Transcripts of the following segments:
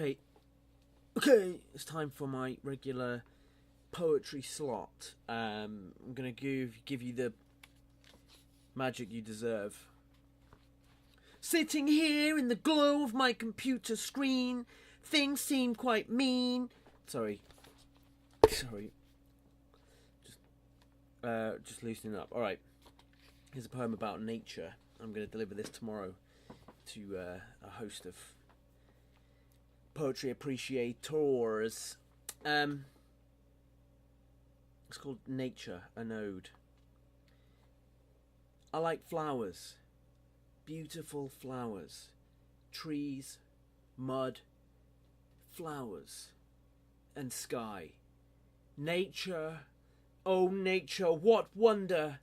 Okay, it's time for my regular poetry slot. I'm gonna give you the magic you deserve. Sitting here in the glow of my computer screen, things seem quite mean. Sorry. Just loosening up. All right. Here's a poem about nature. I'm going to deliver this tomorrow to a host of poetry appreciators. It's called Nature, a Node. I like flowers, beautiful flowers, trees, mud, flowers, and sky. Nature, oh nature, what wonder!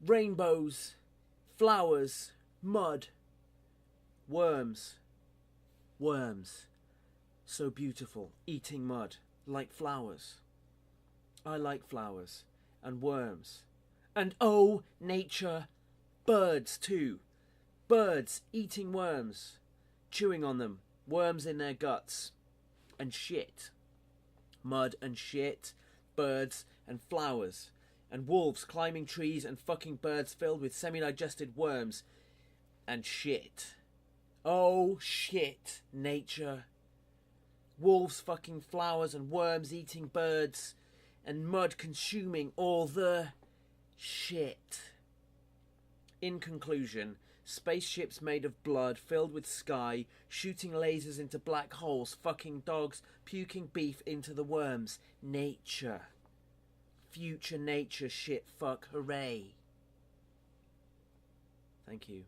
Rainbows, flowers, mud, worms, so beautiful, eating mud, like flowers. I like flowers, and worms, and oh, nature, birds too. Birds eating worms, chewing on them, worms in their guts, and shit. Mud and shit, birds and flowers, and wolves climbing trees and fucking birds filled with semi-digested worms and shit. Oh shit, nature. Wolves fucking flowers and worms eating birds and mud consuming all the shit. In conclusion, spaceships made of blood filled with sky, shooting lasers into black holes, fucking dogs, puking beef into the worms. Nature. Future nature shit fuck hooray. Thank you.